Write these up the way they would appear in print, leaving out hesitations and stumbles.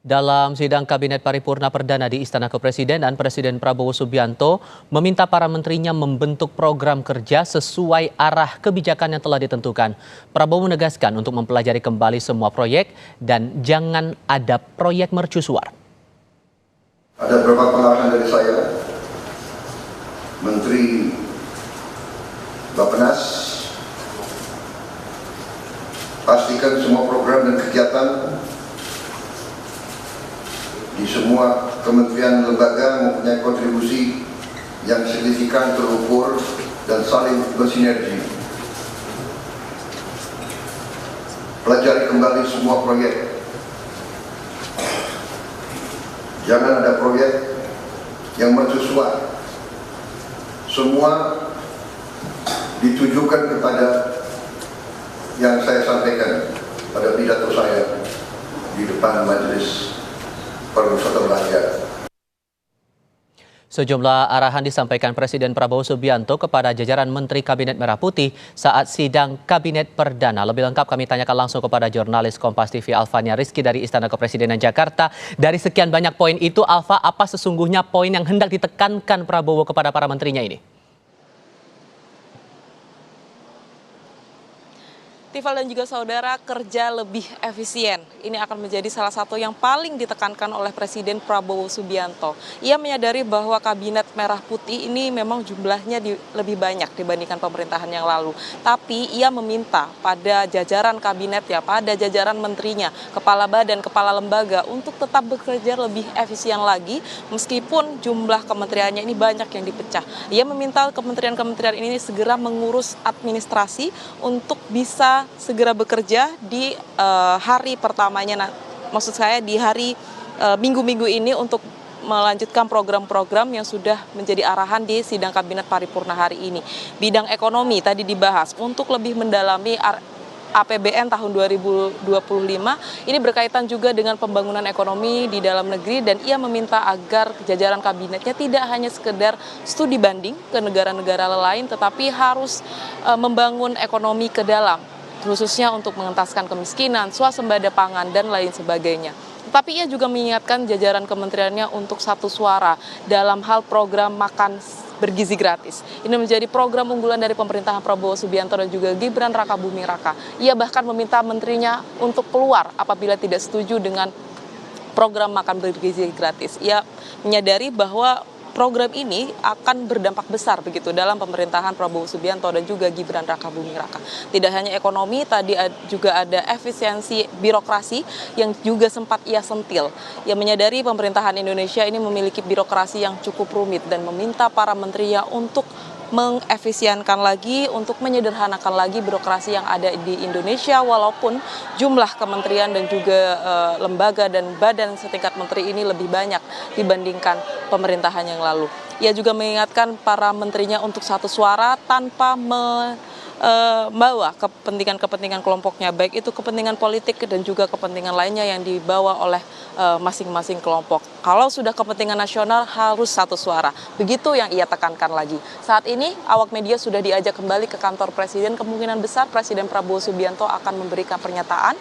Dalam sidang Kabinet Paripurna Perdana di Istana Kepresidenan, Presiden Prabowo Subianto meminta para menterinya membentuk program kerja sesuai arah kebijakan yang telah ditentukan. Prabowo menegaskan untuk mempelajari kembali semua proyek dan jangan ada proyek mercusuar. Ada beberapa pengarahan dari saya, Menteri Bappenas, pastikan semua program dan kegiatan di semua kementerian lembaga mempunyai kontribusi yang signifikan, terukur, dan saling bersinergi. Pelajari kembali semua proyek. Jangan ada proyek yang mercusuar. Semua ditujukan kepada yang saya sampaikan pada pidato saya di depan Majelis Permusyawaratan Rakyat. Sejumlah arahan disampaikan Presiden Prabowo Subianto kepada jajaran Menteri Kabinet Merah Putih saat sidang Kabinet Perdana. Lebih lengkap kami tanyakan langsung kepada jurnalis Kompas TV Alfania Rizky dari Istana Kepresidenan Jakarta. Dari sekian banyak poin itu, Alfa, apa sesungguhnya poin yang hendak ditekankan Prabowo kepada para menterinya ini? Tifal dan juga saudara, kerja lebih efisien. Ini akan menjadi salah satu yang paling ditekankan oleh Presiden Prabowo Subianto. Ia menyadari bahwa Kabinet Merah Putih ini memang jumlahnya lebih banyak dibandingkan pemerintahan yang lalu. Tapi ia meminta pada jajaran kabinetnya, pada jajaran menterinya, kepala badan, kepala lembaga untuk tetap bekerja lebih efisien lagi meskipun jumlah kementeriannya ini banyak yang dipecah. Ia meminta kementerian-kementerian ini segera mengurus administrasi untuk bisa segera bekerja di hari pertamanya, maksud saya di hari minggu-minggu ini untuk melanjutkan program-program yang sudah menjadi arahan di sidang Kabinet Paripurna hari ini. Bidang ekonomi tadi dibahas untuk lebih mendalami APBN tahun 2025, ini berkaitan juga dengan pembangunan ekonomi di dalam negeri, dan ia meminta agar jajaran kabinetnya tidak hanya sekedar studi banding ke negara-negara lain, tetapi harus membangun ekonomi ke dalam, khususnya untuk mengentaskan kemiskinan, swasembada pangan, dan lain sebagainya. Tetapi ia juga mengingatkan jajaran kementeriannya untuk satu suara dalam hal program makan bergizi gratis. Ini menjadi program unggulan dari pemerintahan Prabowo Subianto dan juga Gibran Rakabuming Raka. Ia bahkan meminta menterinya untuk keluar apabila tidak setuju dengan program makan bergizi gratis. Ia menyadari bahwa program ini akan berdampak besar begitu dalam pemerintahan Prabowo Subianto dan juga Gibran Rakabuming Raka. Tidak hanya ekonomi, tadi juga ada efisiensi birokrasi yang juga sempat ia sentil. Ia menyadari pemerintahan Indonesia ini memiliki birokrasi yang cukup rumit dan meminta para menterinya untuk mengefisienkan lagi, untuk menyederhanakan lagi birokrasi yang ada di Indonesia, walaupun jumlah kementerian dan juga lembaga dan badan setingkat menteri ini lebih banyak dibandingkan pemerintahan yang lalu. Ia juga mengingatkan para menterinya untuk satu suara tanpa membawa kepentingan-kepentingan kelompoknya, baik itu kepentingan politik dan juga kepentingan lainnya yang dibawa oleh masing-masing kelompok. Kalau sudah kepentingan nasional harus satu suara. Begitu yang ia tekankan lagi. Saat ini awak media sudah diajak kembali ke kantor Presiden. Kemungkinan besar Presiden Prabowo Subianto akan memberikan pernyataan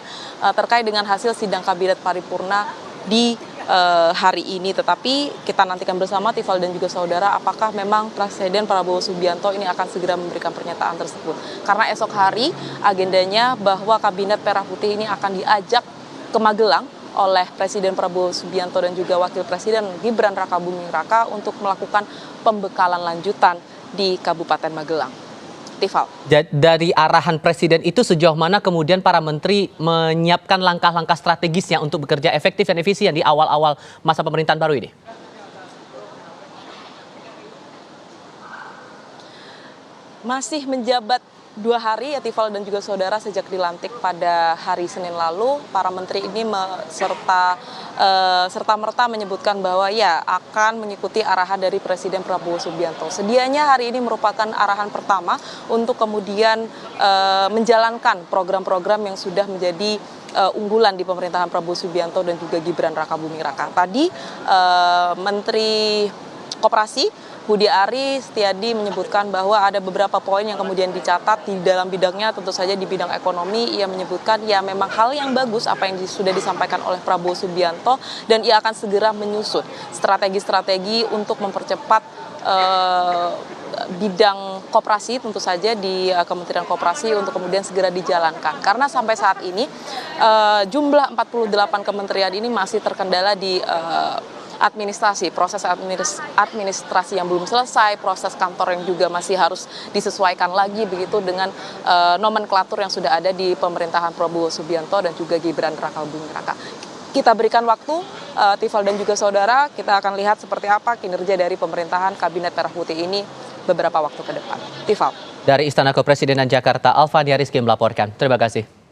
terkait dengan hasil sidang Kabinet Paripurna di hari ini. Tetapi kita nantikan bersama, Tifal dan juga saudara, apakah memang Presiden Prabowo Subianto ini akan segera memberikan pernyataan tersebut. Karena esok hari agendanya bahwa Kabinet Merah Putih ini akan diajak ke Magelang oleh Presiden Prabowo Subianto dan juga Wakil Presiden Gibran Rakabuming Raka untuk melakukan pembekalan lanjutan di Kabupaten Magelang. Tifal. Dari arahan Presiden itu sejauh mana kemudian para menteri menyiapkan langkah-langkah strategisnya untuk bekerja efektif dan efisien di awal-awal masa pemerintahan baru ini? Masih menjabat 2 hari ya Tifal dan juga saudara sejak dilantik pada hari Senin lalu, para menteri ini serta-merta menyebutkan bahwa ya akan mengikuti arahan dari Presiden Prabowo Subianto. Sedianya hari ini merupakan arahan pertama untuk kemudian menjalankan program-program yang sudah menjadi unggulan di pemerintahan Prabowo Subianto dan juga Gibran Rakabuming Raka. Tadi Menteri Koperasi, Budi Ari Setiadi menyebutkan bahwa ada beberapa poin yang kemudian dicatat di dalam bidangnya, tentu saja di bidang ekonomi. Ia menyebutkan ya memang hal yang bagus apa yang sudah disampaikan oleh Prabowo Subianto, dan ia akan segera menyusun strategi-strategi untuk mempercepat bidang koperasi tentu saja di Kementerian Koperasi untuk kemudian segera dijalankan. Karena sampai saat ini jumlah 48 kementerian ini masih terkendala di administrasi, proses administrasi yang belum selesai, proses kantor yang juga masih harus disesuaikan lagi begitu dengan nomenklatur yang sudah ada di pemerintahan Prabowo Subianto dan juga Gibran Rakabuming Raka. Kita berikan waktu, Tifal dan juga saudara, kita akan lihat seperti apa kinerja dari pemerintahan Kabinet Merah Putih ini beberapa waktu ke depan. Tifal. Dari Istana Kepresidenan Jakarta, Alfania Rizky melaporkan. Terima kasih.